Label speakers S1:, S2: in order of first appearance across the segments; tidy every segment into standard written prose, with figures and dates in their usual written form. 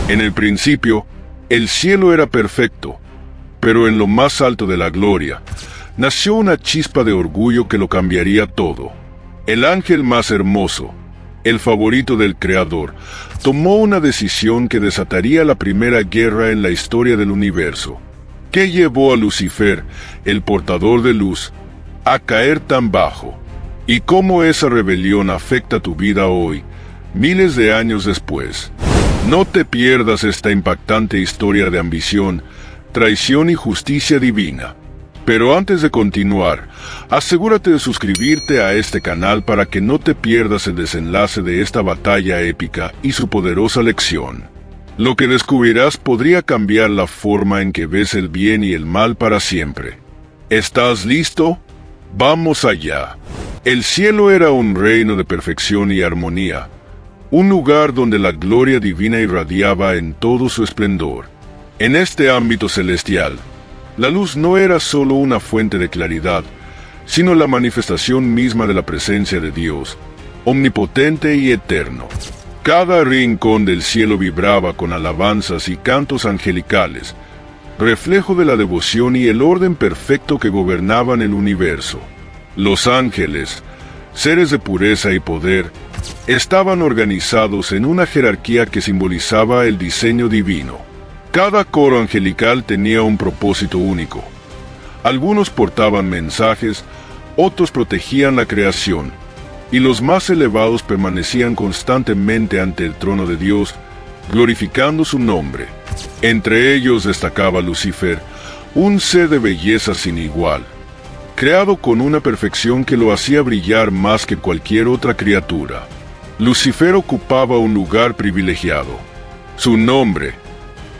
S1: En el principio, el cielo era perfecto, pero en lo más alto de la gloria, nació una chispa de orgullo que lo cambiaría todo. El ángel más hermoso, el favorito del Creador, tomó una decisión que desataría la primera guerra en la historia del universo. ¿Qué llevó a Lucifer, el portador de luz, a caer tan bajo? ¿Y cómo esa rebelión afecta tu vida hoy, miles de años después? No te pierdas esta impactante historia de ambición, traición y justicia divina. Pero antes de continuar, asegúrate de suscribirte a este canal para que no te pierdas el desenlace de esta batalla épica y su poderosa lección. Lo que descubrirás podría cambiar la forma en que ves el bien y el mal para siempre. ¿Estás listo? ¡Vamos allá! El cielo era un reino de perfección y armonía, un lugar donde la gloria divina irradiaba en todo su esplendor. En este ámbito celestial, la luz no era solo una fuente de claridad, sino la manifestación misma de la presencia de Dios, omnipotente y eterno. Cada rincón del cielo vibraba con alabanzas y cantos angelicales, reflejo de la devoción y el orden perfecto que gobernaban el universo. Los ángeles, seres de pureza y poder, estaban organizados en una jerarquía que simbolizaba el diseño divino. Cada coro angelical tenía un propósito único. Algunos portaban mensajes, otros protegían la creación, y los más elevados permanecían constantemente ante el trono de Dios, glorificando su nombre. Entre ellos destacaba Lucifer, un ser de belleza sin igual, creado con una perfección que lo hacía brillar más que cualquier otra criatura. Lucifer ocupaba un lugar privilegiado. Su nombre,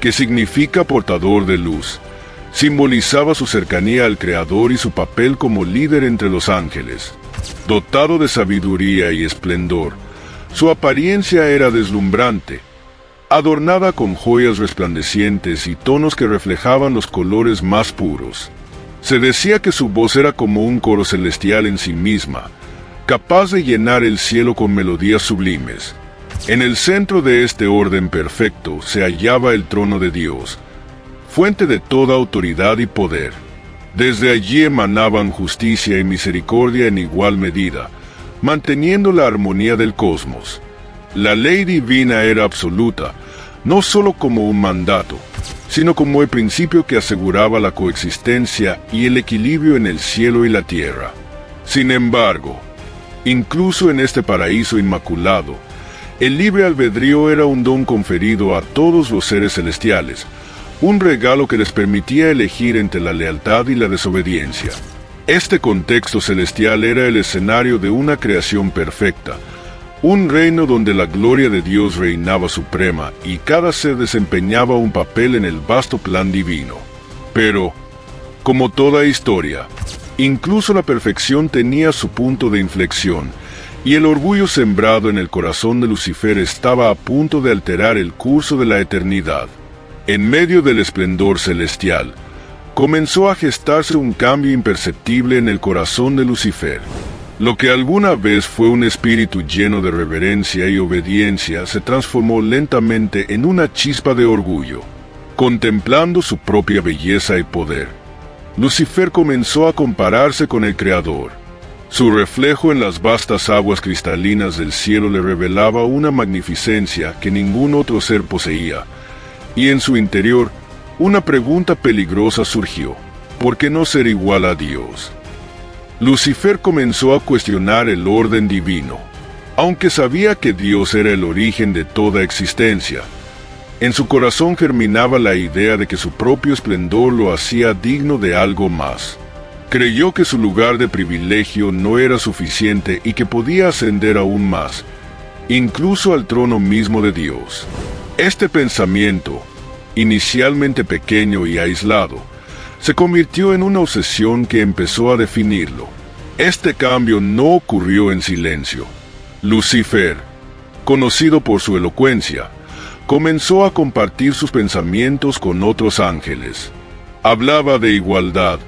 S1: que significa portador de luz, simbolizaba su cercanía al Creador y su papel como líder entre los ángeles. Dotado de sabiduría y esplendor, su apariencia era deslumbrante, adornada con joyas resplandecientes y tonos que reflejaban los colores más puros. Se decía que su voz era como un coro celestial en sí misma, capaz de llenar el cielo con melodías sublimes. En el centro de este orden perfecto se hallaba el trono de Dios, fuente de toda autoridad y poder. Desde allí emanaban justicia y misericordia en igual medida, manteniendo la armonía del cosmos. La ley divina era absoluta, no solo como un mandato, sino como el principio que aseguraba la coexistencia y el equilibrio en el cielo y la tierra. Sin embargo, incluso en este paraíso inmaculado, el libre albedrío era un don conferido a todos los seres celestiales, un regalo que les permitía elegir entre la lealtad y la desobediencia. Este contexto celestial era el escenario de una creación perfecta, un reino donde la gloria de Dios reinaba suprema y cada ser desempeñaba un papel en el vasto plan divino. Pero, como toda historia, incluso la perfección tenía su punto de inflexión, y el orgullo sembrado en el corazón de Lucifer estaba a punto de alterar el curso de la eternidad. En medio del esplendor celestial, comenzó a gestarse un cambio imperceptible en el corazón de Lucifer. Lo que alguna vez fue un espíritu lleno de reverencia y obediencia se transformó lentamente en una chispa de orgullo. Contemplando su propia belleza y poder, Lucifer comenzó a compararse con el Creador. Su reflejo en las vastas aguas cristalinas del cielo le revelaba una magnificencia que ningún otro ser poseía, y en su interior, una pregunta peligrosa surgió: ¿por qué no ser igual a Dios? Lucifer comenzó a cuestionar el orden divino. Aunque sabía que Dios era el origen de toda existencia, en su corazón germinaba la idea de que su propio esplendor lo hacía digno de algo más. Creyó que su lugar de privilegio no era suficiente y que podía ascender aún más, incluso al trono mismo de Dios. Este pensamiento, inicialmente pequeño y aislado, se convirtió en una obsesión que empezó a definirlo. Este cambio no ocurrió en silencio. Lucifer, conocido por su elocuencia, comenzó a compartir sus pensamientos con otros ángeles. Hablaba de igualdad,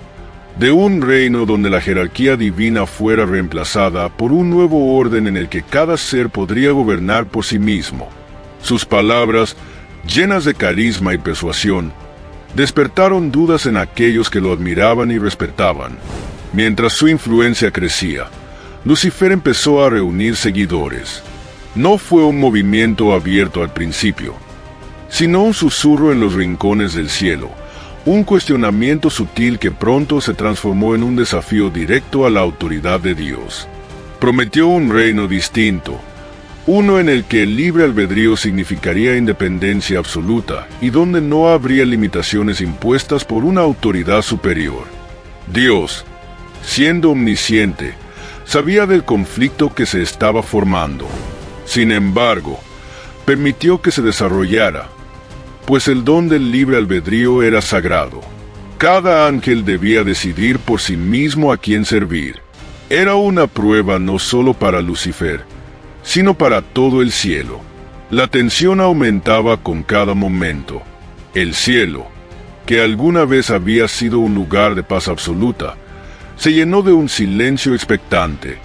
S1: de un reino donde la jerarquía divina fuera reemplazada por un nuevo orden en el que cada ser podría gobernar por sí mismo. Sus palabras llenas de carisma y persuasión, despertaron dudas en aquellos que lo admiraban y respetaban. Mientras su influencia crecía, Lucifer empezó a reunir seguidores. No fue un movimiento abierto al principio, sino un susurro en los rincones del cielo, un cuestionamiento sutil que pronto se transformó en un desafío directo a la autoridad de Dios. Prometió un reino distinto, uno en el que el libre albedrío significaría independencia absoluta y donde no habría limitaciones impuestas por una autoridad superior. Dios, siendo omnisciente, sabía del conflicto que se estaba formando. Sin embargo, permitió que se desarrollara, pues el don del libre albedrío era sagrado. Cada ángel debía decidir por sí mismo a quién servir. Era una prueba no solo para Lucifer, sino para todo el cielo. La tensión aumentaba con cada momento. El cielo, que alguna vez había sido un lugar de paz absoluta, se llenó de un silencio expectante.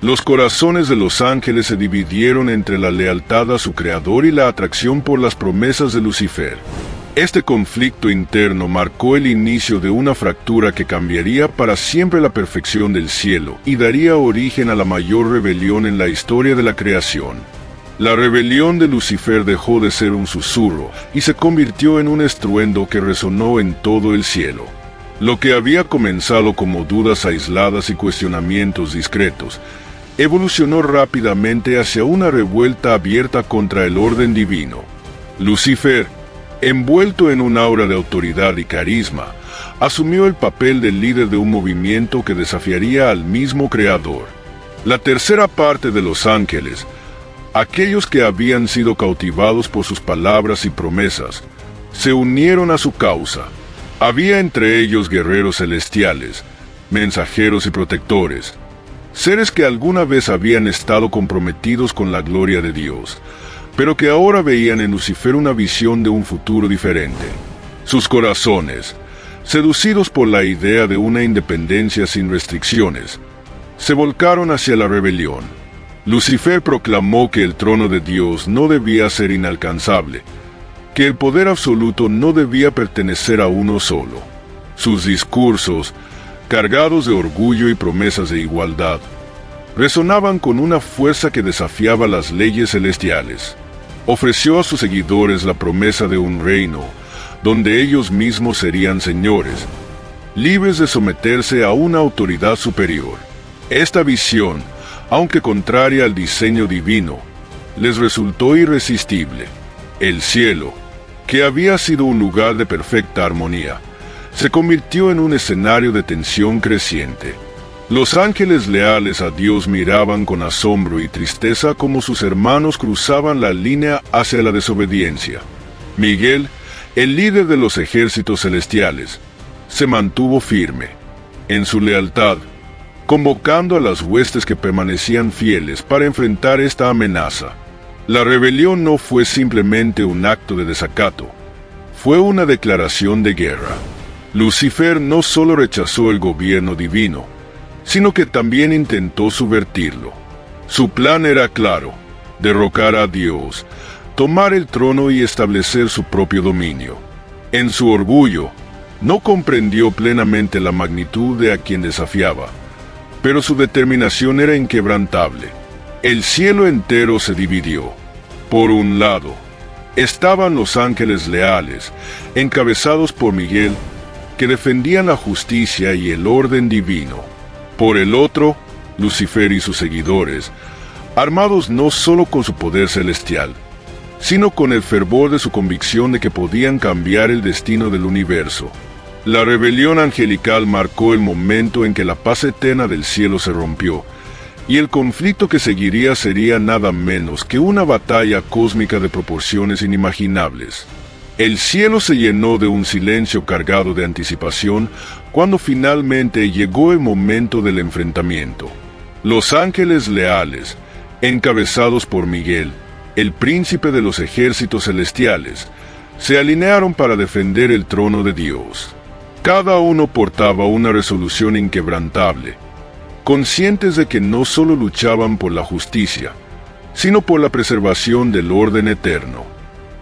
S1: Los corazones de los ángeles se dividieron entre la lealtad a su creador y la atracción por las promesas de Lucifer. Este conflicto interno marcó el inicio de una fractura que cambiaría para siempre la perfección del cielo y daría origen a la mayor rebelión en la historia de la creación. La rebelión de Lucifer dejó de ser un susurro y se convirtió en un estruendo que resonó en todo el cielo. Lo que había comenzado como dudas aisladas y cuestionamientos discretos, evolucionó rápidamente hacia una revuelta abierta contra el orden divino. Lucifer, envuelto en un aura de autoridad y carisma, asumió el papel del líder de un movimiento que desafiaría al mismo Creador. La tercera parte de los ángeles, aquellos que habían sido cautivados por sus palabras y promesas, se unieron a su causa. Había entre ellos guerreros celestiales, mensajeros y protectores, seres que alguna vez habían estado comprometidos con la gloria de Dios, pero que ahora veían en Lucifer una visión de un futuro diferente. Sus corazones, seducidos por la idea de una independencia sin restricciones, se volcaron hacia la rebelión. Lucifer proclamó que el trono de Dios no debía ser inalcanzable, que el poder absoluto no debía pertenecer a uno solo. Sus discursos, cargados de orgullo y promesas de igualdad, resonaban con una fuerza que desafiaba las leyes celestiales. Ofreció a sus seguidores la promesa de un reino, donde ellos mismos serían señores, libres de someterse a una autoridad superior. Esta visión, aunque contraria al diseño divino, les resultó irresistible. El cielo, que había sido un lugar de perfecta armonía, se convirtió en un escenario de tensión creciente. Los ángeles leales a Dios miraban con asombro y tristeza como sus hermanos cruzaban la línea hacia la desobediencia. Miguel, el líder de los ejércitos celestiales, se mantuvo firme en su lealtad, convocando a las huestes que permanecían fieles para enfrentar esta amenaza. La rebelión no fue simplemente un acto de desacato, fue una declaración de guerra. Lucifer no solo rechazó el gobierno divino, sino que también intentó subvertirlo. Su plan era claro: derrocar a Dios, tomar el trono y establecer su propio dominio. En su orgullo, no comprendió plenamente la magnitud de a quien desafiaba, pero su determinación era inquebrantable. El cielo entero se dividió. Por un lado, estaban los ángeles leales, encabezados por Miguel, que defendían la justicia y el orden divino. Por el otro, Lucifer y sus seguidores, armados no solo con su poder celestial, sino con el fervor de su convicción de que podían cambiar el destino del universo. La rebelión angelical marcó el momento en que la paz eterna del cielo se rompió, y el conflicto que seguiría sería nada menos que una batalla cósmica de proporciones inimaginables. El cielo se llenó de un silencio cargado de anticipación cuando finalmente llegó el momento del enfrentamiento. Los ángeles leales, encabezados por Miguel, el príncipe de los ejércitos celestiales, se alinearon para defender el trono de Dios. Cada uno portaba una resolución inquebrantable, conscientes de que no solo luchaban por la justicia, sino por la preservación del orden eterno.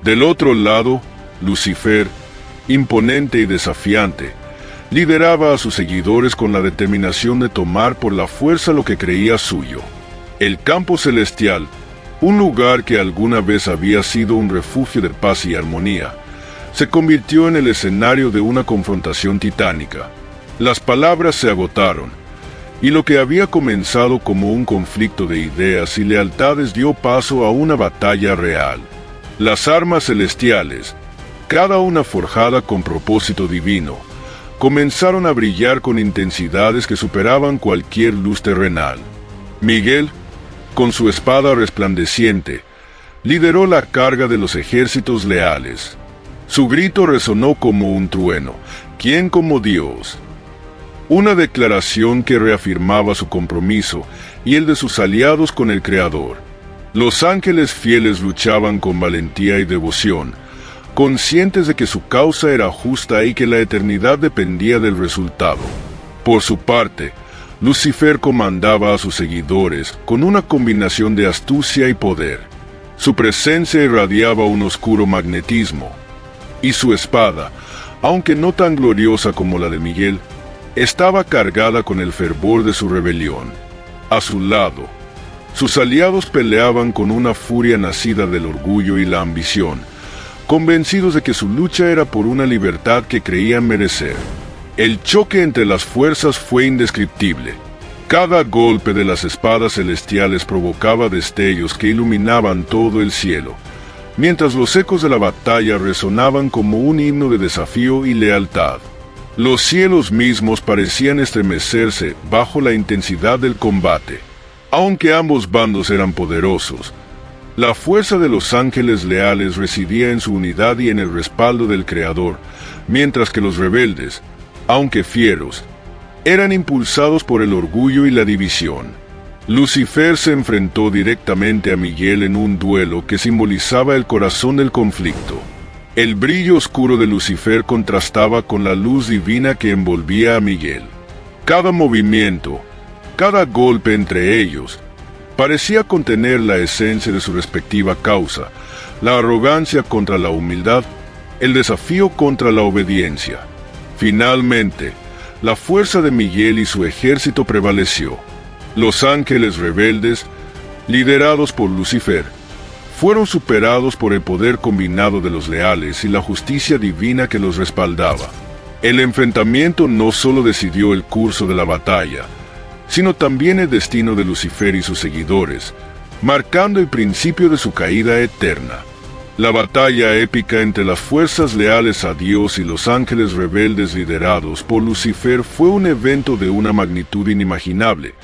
S1: Del otro lado, Lucifer, imponente y desafiante, lideraba a sus seguidores con la determinación de tomar por la fuerza lo que creía suyo. El campo celestial, un lugar que alguna vez había sido un refugio de paz y armonía, se convirtió en el escenario de una confrontación titánica. Las palabras se agotaron, y lo que había comenzado como un conflicto de ideas y lealtades dio paso a una batalla real. Las armas celestiales, cada una forjada con propósito divino, comenzaron a brillar con intensidades que superaban cualquier luz terrenal. Miguel, con su espada resplandeciente, lideró la carga de los ejércitos leales. Su grito resonó como un trueno: ¿quién como Dios? Una declaración que reafirmaba su compromiso y el de sus aliados con el Creador. Los ángeles fieles luchaban con valentía y devoción, conscientes de que su causa era justa y que la eternidad dependía del resultado. Por su parte, Lucifer comandaba a sus seguidores con una combinación de astucia y poder. Su presencia irradiaba un oscuro magnetismo, y su espada, aunque no tan gloriosa como la de Miguel, estaba cargada con el fervor de su rebelión. A su lado, sus aliados peleaban con una furia nacida del orgullo y la ambición, convencidos de que su lucha era por una libertad que creían merecer. El choque entre las fuerzas fue indescriptible. Cada golpe de las espadas celestiales provocaba destellos que iluminaban todo el cielo, mientras los ecos de la batalla resonaban como un himno de desafío y lealtad. Los cielos mismos parecían estremecerse bajo la intensidad del combate. Aunque ambos bandos eran poderosos, la fuerza de los ángeles leales residía en su unidad y en el respaldo del Creador, mientras que los rebeldes, aunque fieros, eran impulsados por el orgullo y la división. Lucifer se enfrentó directamente a Miguel en un duelo que simbolizaba el corazón del conflicto. El brillo oscuro de Lucifer contrastaba con la luz divina que envolvía a Miguel. Cada movimiento, cada golpe entre ellos, parecía contener la esencia de su respectiva causa: la arrogancia contra la humildad, el desafío contra la obediencia. Finalmente, la fuerza de Miguel y su ejército prevaleció. Los ángeles rebeldes, liderados por Lucifer, fueron superados por el poder combinado de los leales y la justicia divina que los respaldaba. El enfrentamiento no solo decidió el curso de la batalla, sino también el destino de Lucifer y sus seguidores, marcando el principio de su caída eterna. La batalla épica entre las fuerzas leales a Dios y los ángeles rebeldes liderados por Lucifer fue un evento de una magnitud inimaginable,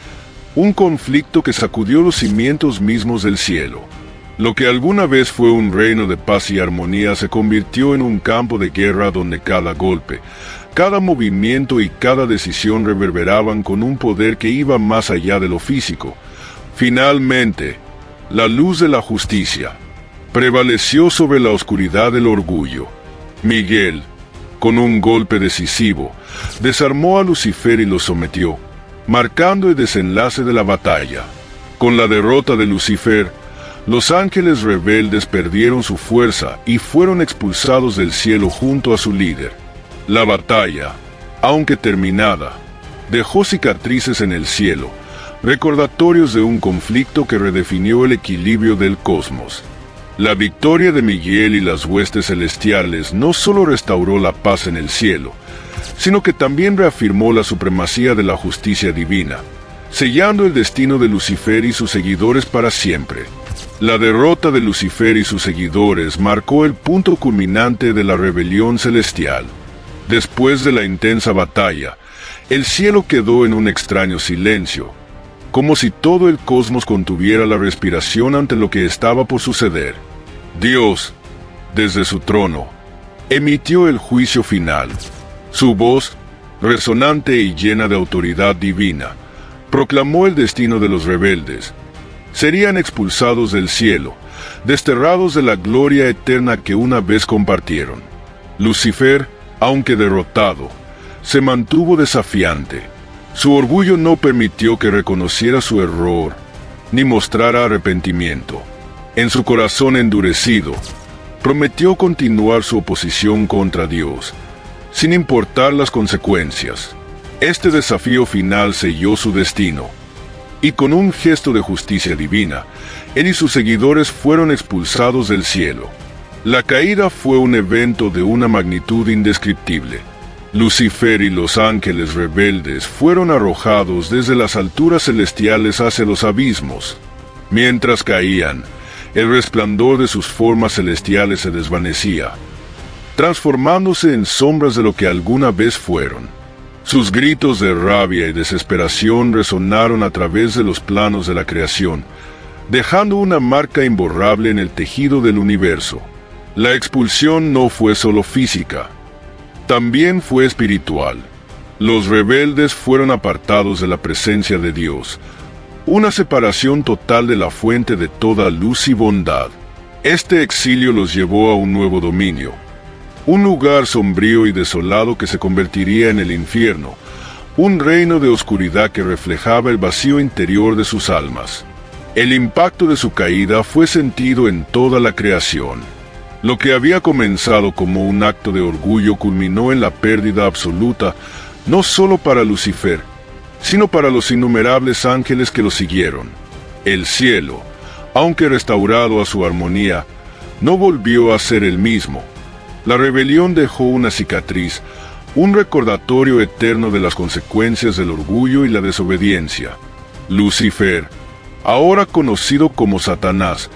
S1: un conflicto que sacudió los cimientos mismos del cielo. Lo que alguna vez fue un reino de paz y armonía se convirtió en un campo de guerra donde cada golpe, cada movimiento y cada decisión reverberaban con un poder que iba más allá de lo físico. Finalmente, la luz de la justicia prevaleció sobre la oscuridad del orgullo. Miguel, con un golpe decisivo, desarmó a Lucifer y lo sometió, marcando el desenlace de la batalla. Con la derrota de Lucifer, los ángeles rebeldes perdieron su fuerza y fueron expulsados del cielo junto a su líder. La batalla, aunque terminada, dejó cicatrices en el cielo, recordatorios de un conflicto que redefinió el equilibrio del cosmos. La victoria de Miguel y las huestes celestiales no solo restauró la paz en el cielo, sino que también reafirmó la supremacía de la justicia divina, sellando el destino de Lucifer y sus seguidores para siempre. La derrota de Lucifer y sus seguidores marcó el punto culminante de la rebelión celestial. Después de la intensa batalla, el cielo quedó en un extraño silencio, como si todo el cosmos contuviera la respiración ante lo que estaba por suceder. Dios, desde su trono, emitió el juicio final. Su voz, resonante y llena de autoridad divina, proclamó el destino de los rebeldes. Serían expulsados del cielo, desterrados de la gloria eterna que una vez compartieron. Lucifer, aunque derrotado, se mantuvo desafiante. Su orgullo no permitió que reconociera su error, ni mostrara arrepentimiento. En su corazón endurecido, prometió continuar su oposición contra Dios, sin importar las consecuencias. Este desafío final selló su destino, y con un gesto de justicia divina, él y sus seguidores fueron expulsados del cielo. La caída fue un evento de una magnitud indescriptible. Lucifer y los ángeles rebeldes fueron arrojados desde las alturas celestiales hacia los abismos. Mientras caían, el resplandor de sus formas celestiales se desvanecía, transformándose en sombras de lo que alguna vez fueron. Sus gritos de rabia y desesperación resonaron a través de los planos de la creación, dejando una marca imborrable en el tejido del universo. La expulsión no fue solo física, también fue espiritual. Los rebeldes fueron apartados de la presencia de Dios, una separación total de la fuente de toda luz y bondad. Este exilio los llevó a un nuevo dominio, un lugar sombrío y desolado que se convertiría en el infierno, un reino de oscuridad que reflejaba el vacío interior de sus almas. El impacto de su caída fue sentido en toda la creación. Lo que había comenzado como un acto de orgullo culminó en la pérdida absoluta, no solo para Lucifer, sino para los innumerables ángeles que lo siguieron. El cielo, aunque restaurado a su armonía, no volvió a ser el mismo. La rebelión dejó una cicatriz, un recordatorio eterno de las consecuencias del orgullo y la desobediencia. Lucifer, ahora conocido como Satanás,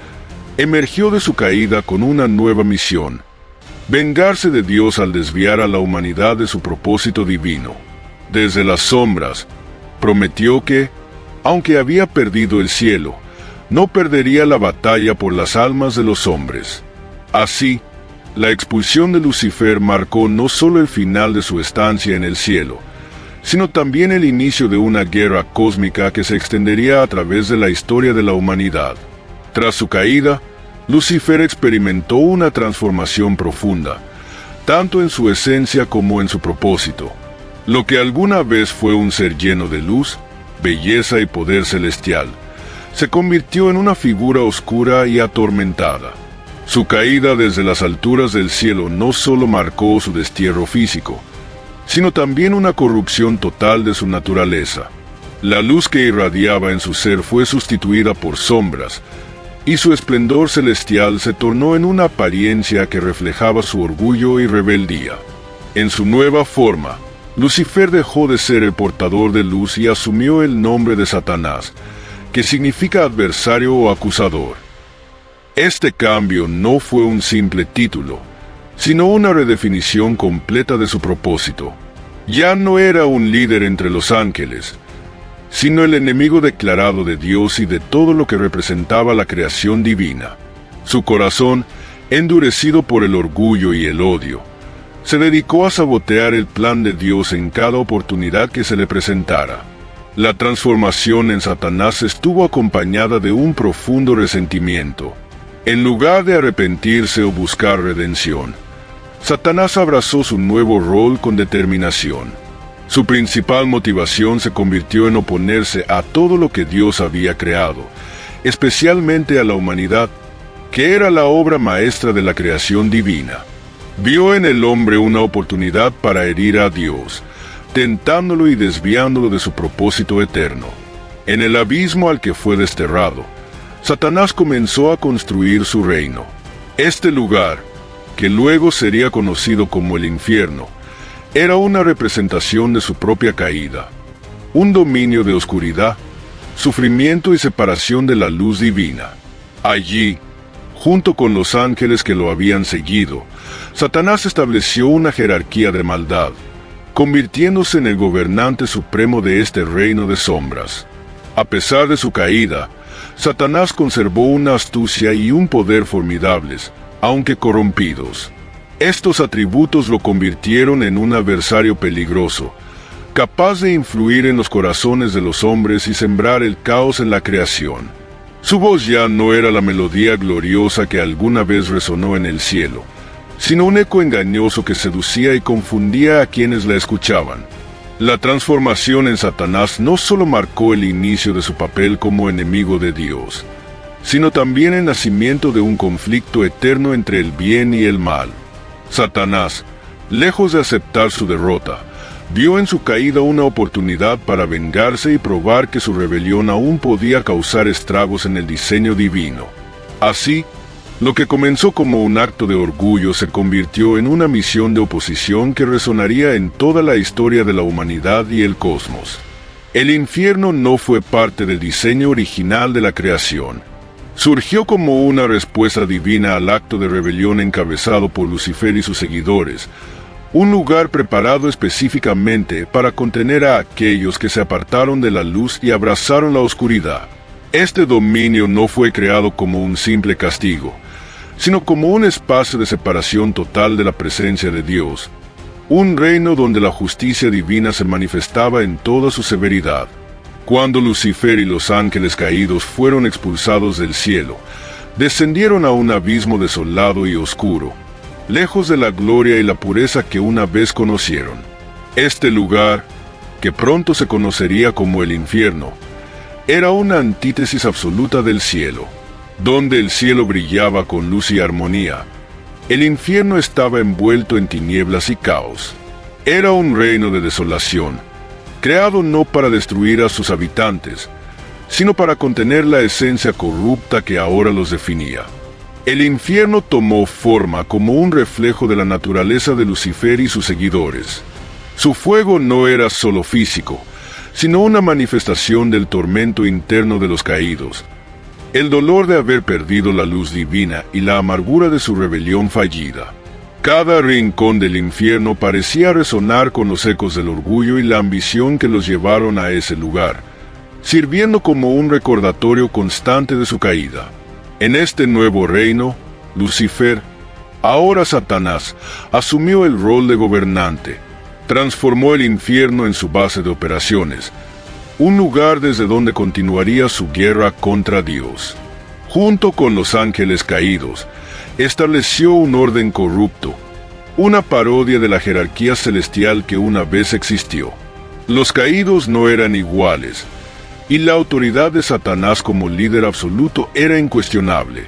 S1: emergió de su caída con una nueva misión: vengarse de Dios al desviar a la humanidad de su propósito divino. Desde las sombras, prometió que, aunque había perdido el cielo, no perdería la batalla por las almas de los hombres. Así, la expulsión de Lucifer marcó no solo el final de su estancia en el cielo, sino también el inicio de una guerra cósmica que se extendería a través de la historia de la humanidad. Tras su caída, Lucifer experimentó una transformación profunda, tanto en su esencia como en su propósito. Lo que alguna vez fue un ser lleno de luz, belleza y poder celestial, se convirtió en una figura oscura y atormentada. Su caída desde las alturas del cielo no solo marcó su destierro físico, sino también una corrupción total de su naturaleza. La luz que irradiaba en su ser fue sustituida por sombras, y su esplendor celestial se tornó en una apariencia que reflejaba su orgullo y rebeldía. En su nueva forma, Lucifer dejó de ser el portador de luz y asumió el nombre de Satanás, que significa adversario o acusador. Este cambio no fue un simple título, sino una redefinición completa de su propósito. Ya no era un líder entre los ángeles, sino el enemigo declarado de Dios y de todo lo que representaba la creación divina. Su corazón, endurecido por el orgullo y el odio, se dedicó a sabotear el plan de Dios en cada oportunidad que se le presentara. La transformación en Satanás estuvo acompañada de un profundo resentimiento. En lugar de arrepentirse o buscar redención, Satanás abrazó su nuevo rol con determinación. Su principal motivación se convirtió en oponerse a todo lo que Dios había creado, especialmente a la humanidad, que era la obra maestra de la creación divina. Vio en el hombre una oportunidad para herir a Dios, tentándolo y desviándolo de su propósito eterno. En el abismo al que fue desterrado, Satanás comenzó a construir su reino. Este lugar, que luego sería conocido como el infierno, era una representación de su propia caída, un dominio de oscuridad, sufrimiento y separación de la luz divina. Allí, junto con los ángeles que lo habían seguido, Satanás estableció una jerarquía de maldad, convirtiéndose en el gobernante supremo de este reino de sombras. A pesar de su caída, Satanás conservó una astucia y un poder formidables, aunque corrompidos. Estos atributos lo convirtieron en un adversario peligroso, capaz de influir en los corazones de los hombres y sembrar el caos en la creación. Su voz ya no era la melodía gloriosa que alguna vez resonó en el cielo, sino un eco engañoso que seducía y confundía a quienes la escuchaban. La transformación en Satanás no solo marcó el inicio de su papel como enemigo de Dios, sino también el nacimiento de un conflicto eterno entre el bien y el mal. Satanás, lejos de aceptar su derrota, vio en su caída una oportunidad para vengarse y probar que su rebelión aún podía causar estragos en el diseño divino. Así, lo que comenzó como un acto de orgullo se convirtió en una misión de oposición que resonaría en toda la historia de la humanidad y el cosmos. El infierno no fue parte del diseño original de la creación. Surgió como una respuesta divina al acto de rebelión encabezado por Lucifer y sus seguidores, un lugar preparado específicamente para contener a aquellos que se apartaron de la luz y abrazaron la oscuridad. Este dominio no fue creado como un simple castigo, sino como un espacio de separación total de la presencia de Dios, un reino donde la justicia divina se manifestaba en toda su severidad. Cuando Lucifer y los ángeles caídos fueron expulsados del cielo, descendieron a un abismo desolado y oscuro, lejos de la gloria y la pureza que una vez conocieron. Este lugar, que pronto se conocería como el infierno, era una antítesis absoluta del cielo. Donde el cielo brillaba con luz y armonía, el infierno estaba envuelto en tinieblas y caos. Era un reino de desolación, creado no para destruir a sus habitantes, sino para contener la esencia corrupta que ahora los definía. El infierno tomó forma como un reflejo de la naturaleza de Lucifer y sus seguidores. Su fuego no era solo físico, sino una manifestación del tormento interno de los caídos, el dolor de haber perdido la luz divina y la amargura de su rebelión fallida. Cada rincón del infierno parecía resonar con los ecos del orgullo y la ambición que los llevaron a ese lugar, sirviendo como un recordatorio constante de su caída. En este nuevo reino, Lucifer, ahora Satanás, asumió el rol de gobernante, transformó el infierno en su base de operaciones, un lugar desde donde continuaría su guerra contra Dios. Junto con los ángeles caídos, estableció un orden corrupto, una parodia de la jerarquía celestial que una vez existió. Los caídos no eran iguales, y la autoridad de Satanás como líder absoluto era incuestionable.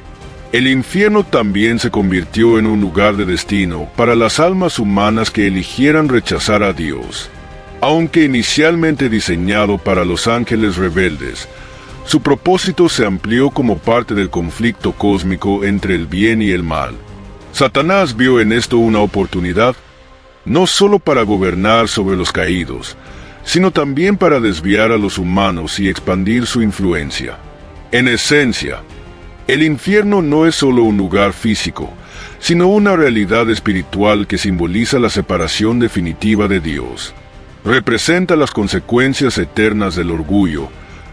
S1: El infierno también se convirtió en un lugar de destino para las almas humanas que eligieran rechazar a Dios. Aunque inicialmente diseñado para los ángeles rebeldes, su propósito se amplió como parte del conflicto cósmico entre el bien y el mal. Satanás vio en esto una oportunidad, no solo para gobernar sobre los caídos, sino también para desviar a los humanos y expandir su influencia. En esencia, el infierno no es solo un lugar físico, sino una realidad espiritual que simboliza la separación definitiva de Dios. Representa las consecuencias eternas del orgullo,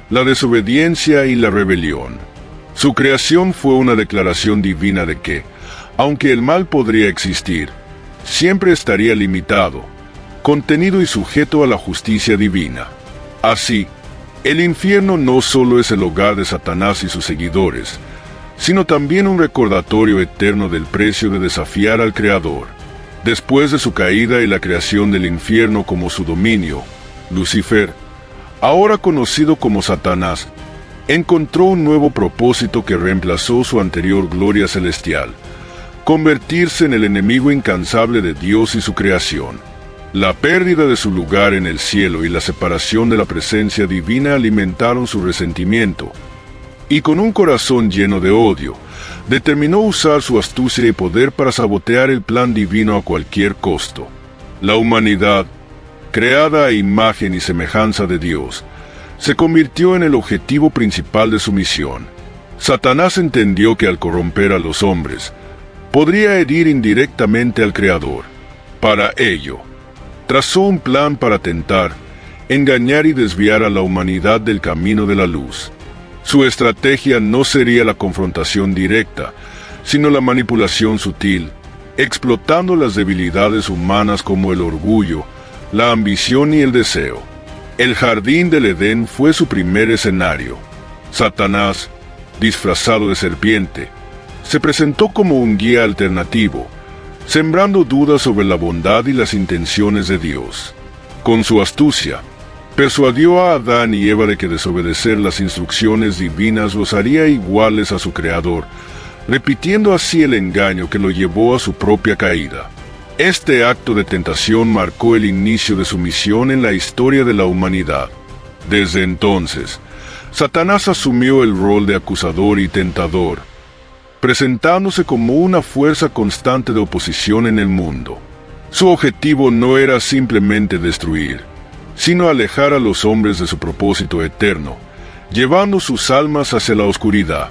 S1: la desobediencia y la rebelión. Su creación fue una declaración divina de que, aunque el mal podría existir, siempre estaría limitado, contenido y sujeto a la justicia divina. Así, el infierno no solo es el hogar de Satanás y sus seguidores, sino también un recordatorio eterno del precio de desafiar al Creador. Después de su caída y la creación del infierno como su dominio, Lucifer, ahora conocido como Satanás, encontró un nuevo propósito que reemplazó su anterior gloria celestial: convertirse en el enemigo incansable de Dios y su creación. La pérdida de su lugar en el cielo y la separación de la presencia divina alimentaron su resentimiento, y con un corazón lleno de odio, determinó usar su astucia y poder para sabotear el plan divino a cualquier costo. La humanidad, creada a imagen y semejanza de Dios, se convirtió en el objetivo principal de su misión. Satanás entendió que al corromper a los hombres, podría herir indirectamente al Creador. Para ello, trazó un plan para tentar, engañar y desviar a la humanidad del camino de la luz. Su estrategia no sería la confrontación directa, sino la manipulación sutil, explotando las debilidades humanas como el orgullo, la ambición y el deseo. El jardín del Edén fue su primer escenario. Satanás, disfrazado de serpiente, se presentó como un guía alternativo, sembrando dudas sobre la bondad y las intenciones de Dios. Con su astucia, Persuadió a Adán y Eva de que desobedecer las instrucciones divinas los haría iguales a su Creador, repitiendo así el engaño que lo llevó a su propia caída. Este acto de tentación marcó el inicio de su misión en la historia de la humanidad. Desde entonces, Satanás asumió el rol de acusador y tentador, presentándose como una fuerza constante de oposición en el mundo. Su objetivo no era simplemente destruir, sino alejar a los hombres de su propósito eterno, llevando sus almas hacia la oscuridad.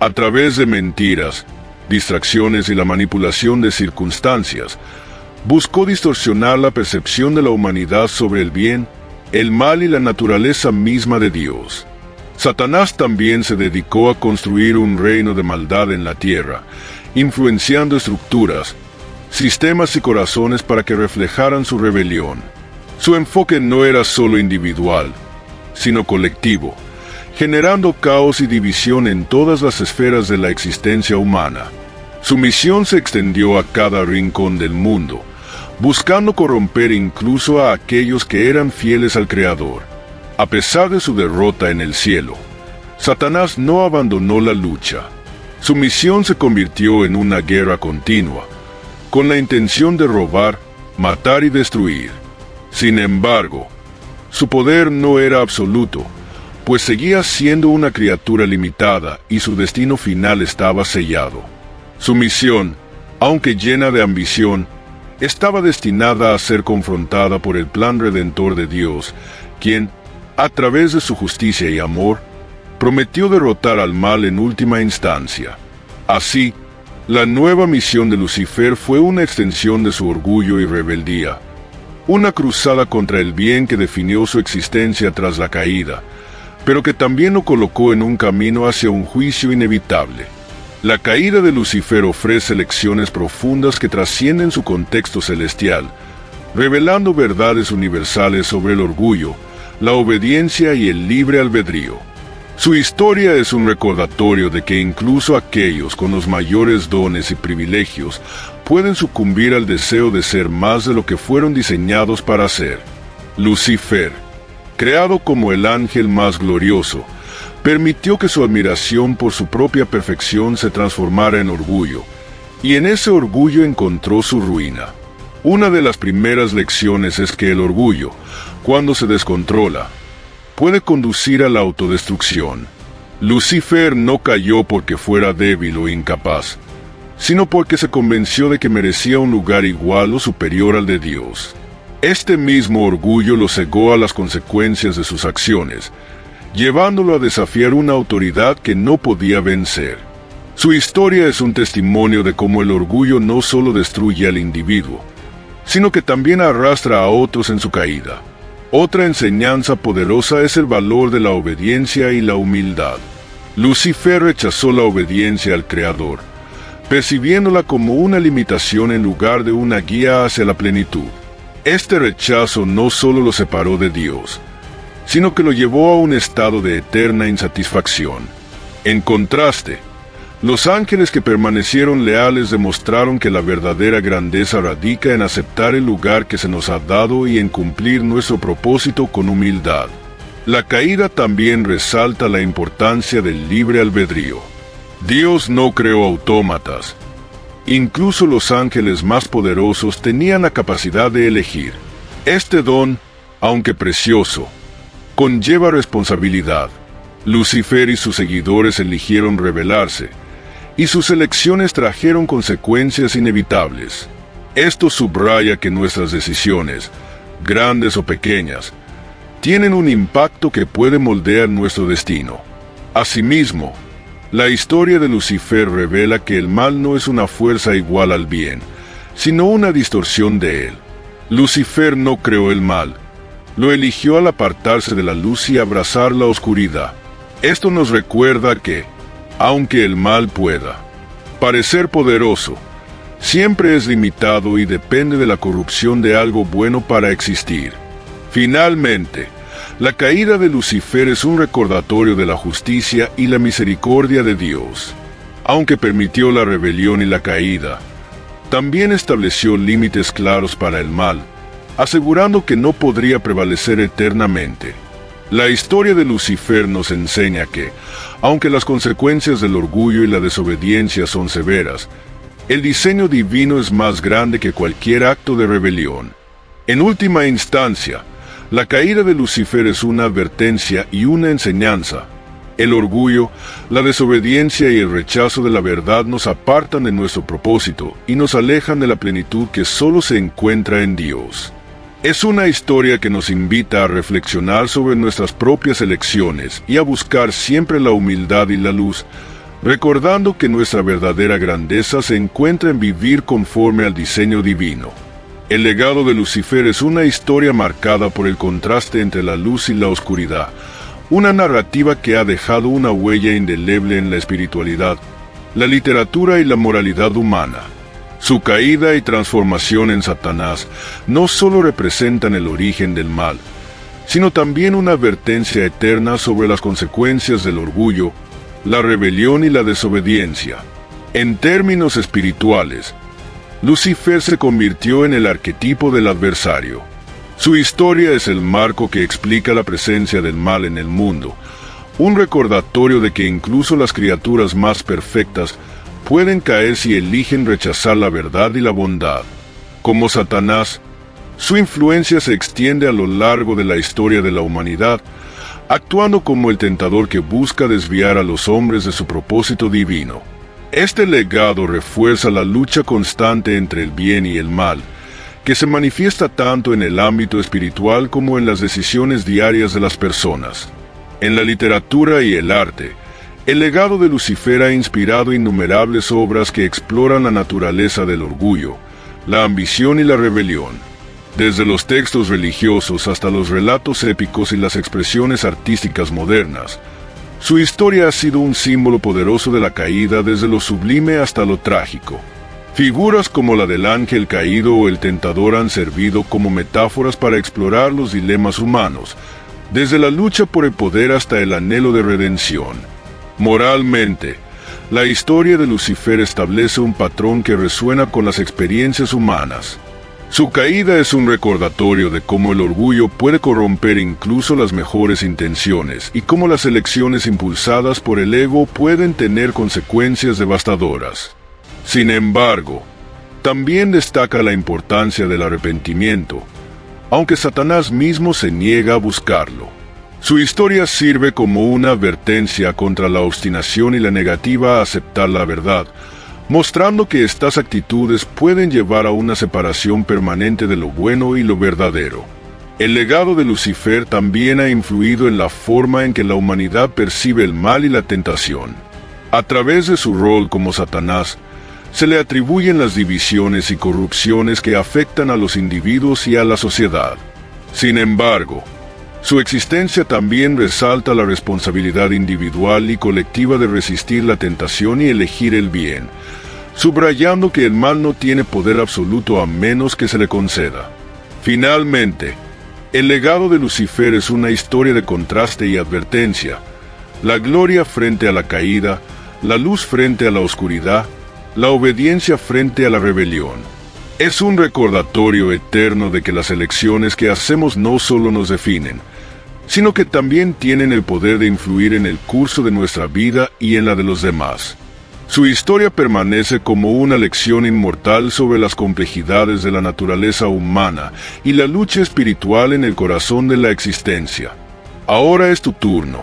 S1: A través de mentiras, distracciones y la manipulación de circunstancias, buscó distorsionar la percepción de la humanidad sobre el bien, el mal y la naturaleza misma de Dios. Satanás también se dedicó a construir un reino de maldad en la tierra, influenciando estructuras, sistemas y corazones para que reflejaran su rebelión. Su enfoque no era solo individual, sino colectivo, generando caos y división en todas las esferas de la existencia humana. Su misión se extendió a cada rincón del mundo, buscando corromper incluso a aquellos que eran fieles al Creador. A pesar de su derrota en el cielo, Satanás no abandonó la lucha. Su misión se convirtió en una guerra continua, con la intención de robar, matar y destruir. Sin embargo, su poder no era absoluto, pues seguía siendo una criatura limitada y su destino final estaba sellado. Su misión, aunque llena de ambición, estaba destinada a ser confrontada por el plan redentor de Dios, quien, a través de su justicia y amor, prometió derrotar al mal en última instancia. Así, la nueva misión de Lucifer fue una extensión de su orgullo y rebeldía, una cruzada contra el bien que definió su existencia tras la caída, pero que también lo colocó en un camino hacia un juicio inevitable. La caída de Lucifer ofrece lecciones profundas que trascienden su contexto celestial, revelando verdades universales sobre el orgullo, la obediencia y el libre albedrío. Su historia es un recordatorio de que incluso aquellos con los mayores dones y privilegios pueden sucumbir al deseo de ser más de lo que fueron diseñados para ser. Lucifer, creado como el ángel más glorioso, permitió que su admiración por su propia perfección se transformara en orgullo, y en ese orgullo encontró su ruina. Una de las primeras lecciones es que el orgullo, cuando se descontrola, puede conducir a la autodestrucción. Lucifer no cayó porque fuera débil o incapaz, sino porque se convenció de que merecía un lugar igual o superior al de Dios. Este mismo orgullo lo cegó a las consecuencias de sus acciones, llevándolo a desafiar una autoridad que no podía vencer. Su historia es un testimonio de cómo el orgullo no solo destruye al individuo, sino que también arrastra a otros en su caída. Otra enseñanza poderosa es el valor de la obediencia y la humildad. Lucifer rechazó la obediencia al Creador, percibiéndola como una limitación en lugar de una guía hacia la plenitud. Este rechazo no solo lo separó de Dios, sino que lo llevó a un estado de eterna insatisfacción. En contraste, los ángeles que permanecieron leales demostraron que la verdadera grandeza radica en aceptar el lugar que se nos ha dado y en cumplir nuestro propósito con humildad. La caída también resalta la importancia del libre albedrío. Dios no creó autómatas. Incluso los ángeles más poderosos tenían la capacidad de elegir. Este don, aunque precioso, conlleva responsabilidad. Lucifer y sus seguidores eligieron rebelarse, y sus elecciones trajeron consecuencias inevitables. Esto subraya que nuestras decisiones, grandes o pequeñas, tienen un impacto que puede moldear nuestro destino. Asimismo, la historia de Lucifer revela que el mal no es una fuerza igual al bien, sino una distorsión de él. Lucifer no creó el mal, lo eligió al apartarse de la luz y abrazar la oscuridad. Esto nos recuerda que, aunque el mal pueda parecer poderoso, siempre es limitado y depende de la corrupción de algo bueno para existir. Finalmente, la caída de Lucifer es un recordatorio de la justicia y la misericordia de Dios. Aunque permitió la rebelión y la caída, también estableció límites claros para el mal, asegurando que no podría prevalecer eternamente. La historia de Lucifer nos enseña que, aunque las consecuencias del orgullo y la desobediencia son severas, el diseño divino es más grande que cualquier acto de rebelión. En última instancia, la caída de Lucifer es una advertencia y una enseñanza. El orgullo, la desobediencia y el rechazo de la verdad nos apartan de nuestro propósito y nos alejan de la plenitud que solo se encuentra en Dios. Es una historia que nos invita a reflexionar sobre nuestras propias elecciones y a buscar siempre la humildad y la luz, recordando que nuestra verdadera grandeza se encuentra en vivir conforme al diseño divino. El legado de Lucifer es una historia marcada por el contraste entre la luz y la oscuridad, una narrativa que ha dejado una huella indeleble en la espiritualidad, la literatura y la moralidad humana. Su caída y transformación en Satanás no solo representan el origen del mal, sino también una advertencia eterna sobre las consecuencias del orgullo, la rebelión y la desobediencia. En términos espirituales, Lucifer se convirtió en el arquetipo del adversario. Su historia es el marco que explica la presencia del mal en el mundo, un recordatorio de que incluso las criaturas más perfectas pueden caer si eligen rechazar la verdad y la bondad. Como Satanás, su influencia se extiende a lo largo de la historia de la humanidad, actuando como el tentador que busca desviar a los hombres de su propósito divino. Este legado refuerza la lucha constante entre el bien y el mal, que se manifiesta tanto en el ámbito espiritual como en las decisiones diarias de las personas. En la literatura y el arte, el legado de Lucifer ha inspirado innumerables obras que exploran la naturaleza del orgullo, la ambición y la rebelión. Desde los textos religiosos hasta los relatos épicos y las expresiones artísticas modernas, su historia ha sido un símbolo poderoso de la caída desde lo sublime hasta lo trágico. Figuras como la del ángel caído o el tentador han servido como metáforas para explorar los dilemas humanos, desde la lucha por el poder hasta el anhelo de redención. Moralmente, la historia de Lucifer establece un patrón que resuena con las experiencias humanas. Su caída es un recordatorio de cómo el orgullo puede corromper incluso las mejores intenciones y cómo las elecciones impulsadas por el ego pueden tener consecuencias devastadoras. Sin embargo, también destaca la importancia del arrepentimiento, aunque Satanás mismo se niega a buscarlo. Su historia sirve como una advertencia contra la obstinación y la negativa a aceptar la verdad, mostrando que estas actitudes pueden llevar a una separación permanente de lo bueno y lo verdadero. El legado de Lucifer también ha influido en la forma en que la humanidad percibe el mal y la tentación. A través de su rol como Satanás, se le atribuyen las divisiones y corrupciones que afectan a los individuos y a la sociedad. Sin embargo, su existencia también resalta la responsabilidad individual y colectiva de resistir la tentación y elegir el bien, subrayando que el mal no tiene poder absoluto a menos que se le conceda. Finalmente, el legado de Lucifer es una historia de contraste y advertencia, la gloria frente a la caída, la luz frente a la oscuridad, la obediencia frente a la rebelión. Es un recordatorio eterno de que las elecciones que hacemos no solo nos definen, sino que también tienen el poder de influir en el curso de nuestra vida y en la de los demás. Su historia permanece como una lección inmortal sobre las complejidades de la naturaleza humana y la lucha espiritual en el corazón de la existencia. Ahora es tu turno.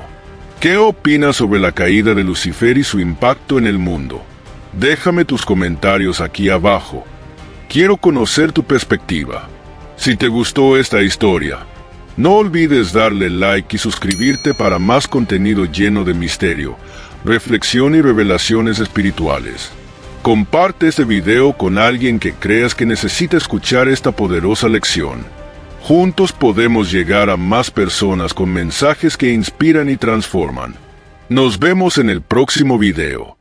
S1: ¿Qué opinas sobre la caída de Lucifer y su impacto en el mundo? Déjame tus comentarios aquí abajo. Quiero conocer tu perspectiva. Si te gustó esta historia, no olvides darle like y suscribirte para más contenido lleno de misterio, reflexión y revelaciones espirituales. Comparte este video con alguien que creas que necesita escuchar esta poderosa lección. Juntos podemos llegar a más personas con mensajes que inspiran y transforman. Nos vemos en el próximo video.